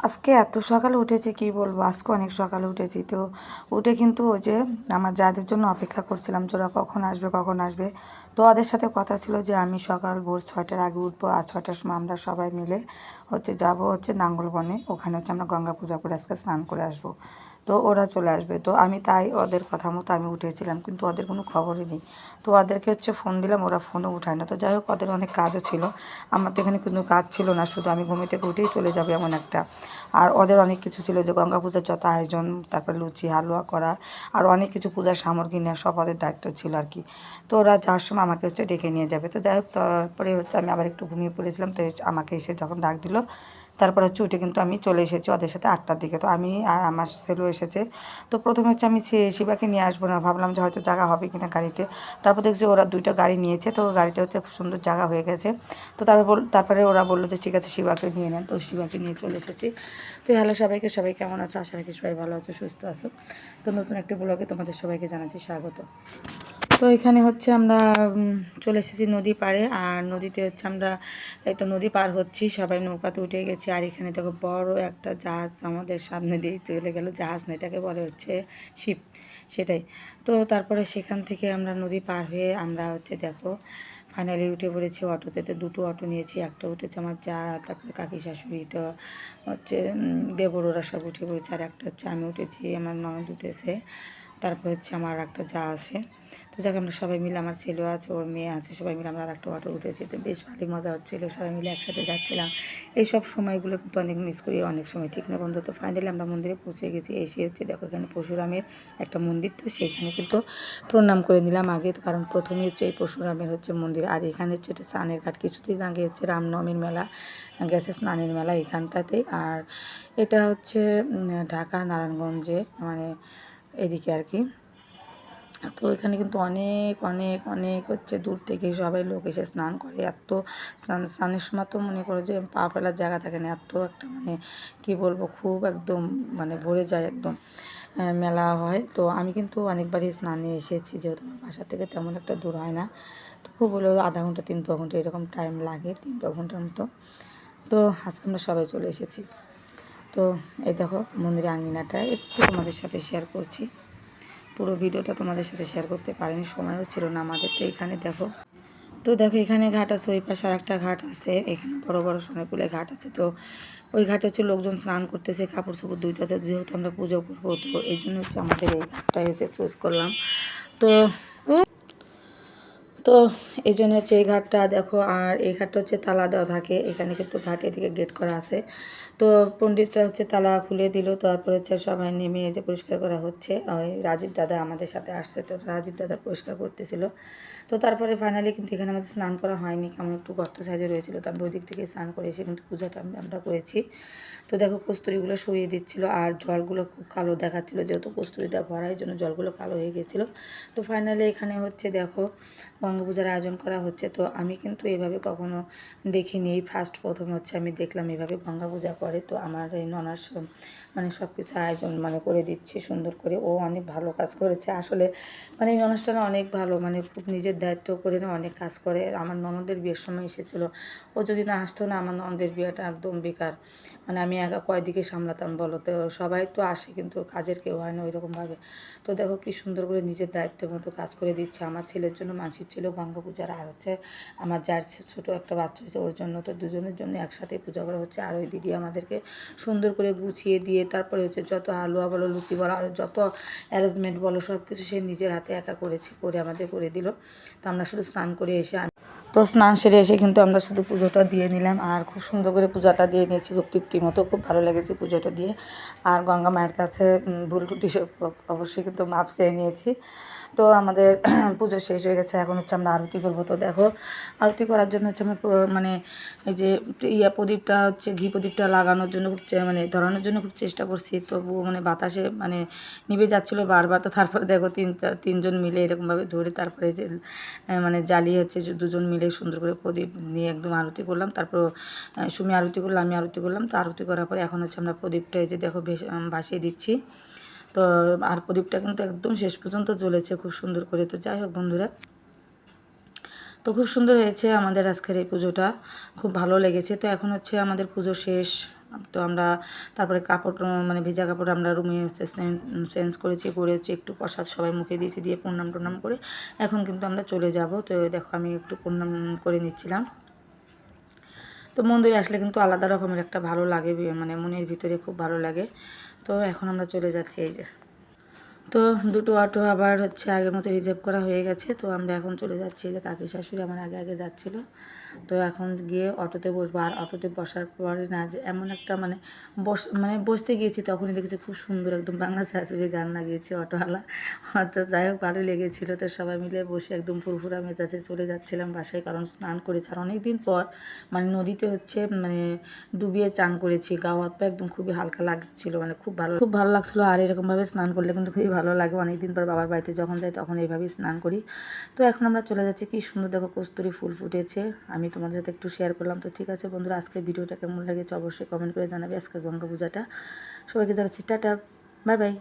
আজকে এত সকালে উঠেছি কি বলবো, আজকে অনেক সকালে উঠেছি। তো উঠে কিন্তু ওই যে আমার যাদের জন্য অপেক্ষা করছিলাম যে ওরা কখন আসবে। তো ওদের সাথে কথা ছিল যে আমি সকাল ভোর 6টার আগে উঠবো, আর 6টার সময় আমরা সবাই মিলে যাব নাঙ্গলবনে। ওখানে আমরা গঙ্গা পূজা করে আজকে স্নান করে আসবো। তো ওরা চলে আসবে, তো আমি তাই ওদের কথা মতো আমি উঠেছিলাম, কিন্তু ওদের কোনো খবরই নেই। তো ওদেরকে ফোন দিলাম, ওরা ফোনও উঠায় না। তো যাই হোক, ওদের অনেক কাজও ছিল, আমার তো এখানে কোনো কাজ ছিল না, শুধু আমি ঘুম থেকে উঠেই চলে যাবে এমন একটা। আর ওদের অনেক কিছু ছিল, যে গঙ্গা পূজার যত আয়োজন, তারপর লুচি হালুয়া করা, আর অনেক কিছু পূজার সামগ্রী নেওয়া, সব ওদের দায়িত্ব ছিল আর কি। তো ওরা যাওয়ার সময় আমাকে ডেকে নিয়ে যাবে। তো যাই হোক, তারপরে আমি আবার একটু ঘুমিয়ে পড়েছিলাম। তো আমাকে এসে যখন ডাক দিল, তারপরে উঠে কিন্তু আমি চলে এসেছি ওদের সাথে 8টার দিকে। তো আমি আর আমার ছেলেও এসেছে। তো প্রথমে আমি শিবাকে নিয়ে আসবো না, ভাবলাম যে হয়তো জায়গা হবে কিনা গাড়িতে। তারপর দেখছি ওরা 2টা গাড়ি নিয়েছে, তো গাড়িতে খুব সুন্দর জায়গা হয়ে গেছে। তো তারপরে ওরা বললো যে ঠিক আছে শিবাকে নিয়ে নেন। তো শিবাকে নিয়ে চলে এসেছি। তো হ্যালো সবাইকে, সবাই কেমন আছো? আশা রাখি সবাই ভালো আছো, সুস্থ আছো। তো নতুন একটা ব্লগে তোমাদের সবাইকে জানাচ্ছি স্বাগত। তো এখানে আমরা চলে এসেছি নদী পাড়ে, আর নদীতে আমরা এই তো নদী পার হচ্ছি, সবাই নৌকাতে উঠে গেছি। আর এখানে দেখো বড় একটা জাহাজ আমাদের সামনে দিয়ে চলে গেল। জাহাজ না, এটাকে বলে শিপ, সেটাই। তো তারপরে সেখান থেকে আমরা নদী পার হয়ে আমরা দেখো ফাইনালি উঠে পড়েছি অটোতে। তো 2টো অটো নিয়েছি, একটা উঠেছে আমার যা, তারপরে কাকি শাশুড়ি, তো দেবর, ওরা সব উঠে পড়েছে। আর একটা আমি উঠেছি, আমার ননদ উঠেছে, তারপর আমার একটা যা আসে। তো যাকে আমরা সবাই মিলে, আমার ছেলেও আছে, ওর মেয়ে আছে, সবাই মিলে আমরা একটা অটো উঠেছি। তো বেশ ভালোই মজা হচ্ছিলো, সবাই মিলে একসাথে যাচ্ছিলাম। এইসব সময়গুলো কিন্তু অনেক মিস করি, অনেক সময় ঠিক না বন্ধু। তো ফাইনালি আমরা মন্দিরে পৌঁছে গেছি। এসে দেখো এখানে পরশুরামের একটা মন্দির, তো সেইখানে কিন্তু প্রণাম করে নিলাম আগে, কারণ প্রথমে এই পরশুরামের মন্দির। আর এখানে এটা স্নানের ঘাট। কিছুদিন আগে রামনবমীর মেলা গেছে, স্নানের মেলা এখানটাতে। আর এটা ঢাকা নারায়ণগঞ্জে, মানে এদিকে আর কি। তো এখানে কিন্তু অনেক অনেক অনেক দূর থেকে সবাই লোক এসে স্নান করে। এত স্নানের সময় তো মনে করো যে পা ফেলার জায়গা থাকে না, এত একটা কি বলবো, খুব একদম ভরে যায় একদম। মেলা হয়। তো আমি কিন্তু অনেকবারই স্নানে এসেছি, যেহেতু আমার বাসা থেকে তেমন একটা দূর হয় না। তো খুব হলেও আধা ঘন্টা 3 ঘন্টা এরকম টাইম লাগে, 3 ঘন্টার মতো। তো আজকে আমরা সবাই চলে এসেছি। তো এই দেখো মন্দিরের আঙ্গিনাটা একটু তোমাদের সাথে শেয়ার করছি। পুরো ভিডিওটা তোমাদের সাথে শেয়ার করতে পারিনি, সময়ও ছিল না আমাদের। তো এখানে দেখো এখানে ঘাট আছে, ওই পাশে আর একটা ঘাট আছে, এখানে বড় বড় অনেকগুলো ঘাট আছে। তো ওই ঘাটে লোকজন স্নান করতেছে, কাপড় চোপড় ধুইতেছে, যেহেতু আমরা পুজো করবো। তো এই জন্য আমাদের এই ঘাটটাই চুজ করলাম। তো তো এই জন্য এই ঘাটটা দেখো। আর এই ঘাটটা তালা দেওয়া থাকে, এখানে কিন্তু ঘাট এদিকে গেট করা আছে। তো পণ্ডিতরা তালা খুলে দিল, তারপর সবাই নেমে পরিষ্কার করা হচ্ছে। ওই রাজীব দাদা আমাদের সাথে আসছে, তো রাজীব দাদা পরিষ্কার করতেছিল। তো তারপরে ফাইনালি কিন্তু এখানে আমাদের স্নান করা হয়নি, কেমন একটু গর্ত সাইজে রয়েছিল। তো আমরা ওই দিক থেকে স্নান করে এসে কিন্তু পূজাটা আমরা করেছি। তো দেখো কস্তুরিগুলো সরিয়ে দিচ্ছিল, আর জলগুলো খুব কালো দেখাচ্ছিলো, যেহেতু কস্তুরি দেওয়া ভরা, এই জন্য জলগুলো কালো হয়ে গেছিলো। তো ফাইনালি এখানে দেখো গঙ্গা পূজার আয়োজন করা হচ্ছে। তো আমি কিন্তু এভাবে কখনো দেখিনি, প্রথম আমি দেখলাম এভাবে গঙ্গা পূজা করে। তো আমার এই ননাস সব কিছু আয়োজন করে দিচ্ছে সুন্দর করে। ও অনেক ভালো কাজ করেছে আসলে, এই ননাসটা না অনেক ভালো, খুব নিজের দায়িত্ব করে না অনেক কাজ করে। আমার ননদের বিয়ের সময় এসেছিলো, ও যদি না আসতো না, আমার ননদের বিয়েটা একদম বেকার। আমি একা কয়দিকে সামলাতাম বলো। তো সবাই তো আসে, কিন্তু কাজের কেউ হয় না ওইরকমভাবে। তো দেখো কি সুন্দর করে নিজের দায়িত্বের মতো কাজ করে দিচ্ছে। আমার ছেলের জন্য মানসিক ছিল গঙ্গা পূজার, আর আমার যার ছোটো একটা বাচ্চা হয়েছে ওর জন্য। তো দুজনের জন্য একসাথে পূজা করা হচ্ছে। আর ওই দিদি আমাদেরকে সুন্দর করে গুছিয়ে দিয়ে, তারপরে যত হালুয়া বলো, লুচি বলো, আর যত অ্যারেঞ্জমেন্ট বলো, সব কিছু সে নিজের হাতে একা করে আমাদের করে দিল। তো আমরা শুধু স্নান করে এসে, তো স্নান সেরে এসে কিন্তু আমরা শুধু পুজোটা দিয়ে নিলাম, আর খুব সুন্দর করে পূজাটা দিয়ে নিয়েছি, খুব তৃপ্তির মতো, খুব ভালো লেগেছে পুজোটা দিয়ে। আর গঙ্গা মায়ের কাছে ভুল টুটি অবশ্যই কিন্তু মাপ চেয়ে নিয়েছি। তো আমাদের পুজো শেষ হয়ে গেছে, এখন আমরা আরতি করবো। তো দেখো আরতি করার জন্য আমরা এই যে প্রদীপটা ঘি প্রদীপটা লাগানোর জন্য খুব ধরানোর জন্য খুব চেষ্টা করছি, তবুও বাতাসে নিভে যাচ্ছিলো বারবার। তো তারপরে দেখো তিনজন মিলে এরকমভাবে ধরে, তারপরে যে জ্বালিয়ে দুজন মিলে সুন্দর করে প্রদীপ নিয়ে একদম আরতি করলাম। তারপর সুমি আরতি করলাম, আমি আরতি করলাম। তো আরতি করার পরে এখন আমরা প্রদীপটা এই যে দেখো ভাসিয়ে দিচ্ছি। তো আর প্রদীপটা কিন্তু একদম শেষ পর্যন্ত জ্বলেছে খুব সুন্দর করে। তো যাই হোক বন্ধুরা, তো খুব সুন্দর হয়েছে আমাদের আজকের এই পুজোটা, খুব ভালো লেগেছে। তো এখন আমাদের পুজো শেষ, তো আমরা তারপরে কাপড় মানে ভেজা কাপড় আমরা রুমে চেঞ্জ করেছি একটু প্রসাদ সবাই মুখে দিয়েছি, দিয়ে প্রণাম টনাম করে এখন কিন্তু আমরা চলে যাব। তো দেখো আমি একটু প্রণাম করে নিচ্ছিলাম। তো মন্দিরে আসলে কিন্তু আলাদা রকমের একটা ভালো লাগে, মানে মনের ভিতরে খুব ভালো লাগে। তো এখন আমরা চলে যাচ্ছি। এই যে তো দুটো অটো আবার হচ্ছে আগের মতো রিজার্ভ করা হয়ে গেছে। তো আমরা এখন চলে যাচ্ছি। যে কাকি শাশুড়ি আমার আগে আগে যাচ্ছিলো। তো এখন গিয়ে অটোতে বসবো। আর অটোতে বসার পরে না যে এমন একটা মানে বসতে গিয়েছি, তখনই দেখেছি খুব সুন্দর একদম বাংলা ছায়াছবি গান লাগিয়েছে অটোওয়ালা। তো যাই হোক ভালো লেগেছিলো। তো সবাই মিলে বসে একদম ফুরফুরা মেজাজে চলে যাচ্ছিলাম বাসায়, কারণ স্নান করেছি আর অনেক দিন পর মানে নদীতে হচ্ছে মানে ডুবিয়ে চান করেছি। গা হাত পা একদম খুবই হালকা লাগছিলো, মানে খুব ভালো লাগছিলো। আর এরকমভাবে স্নান করলে কিন্তু খুবই ভালো লাগে। অনেকদিন পর বাবার বাড়িতে যখন যাই তখন এইভাবেই স্নান করি। তো এখন আমরা চলে যাচ্ছি। কি সুন্দর দেখো কস্তুরি ফুল ফুটেছে, আমি তোমাদের সাথে একটু শেয়ার করলাম। তো ঠিক আছে বন্ধুরা, আজকের ভিডিওটা কেমন লেগেছে অবশ্যই কমেন্ট করে জানাবে। আজকে গঙ্গা পূজাটা সবাইকে জানাচ্ছি টাটা, বাই বাই।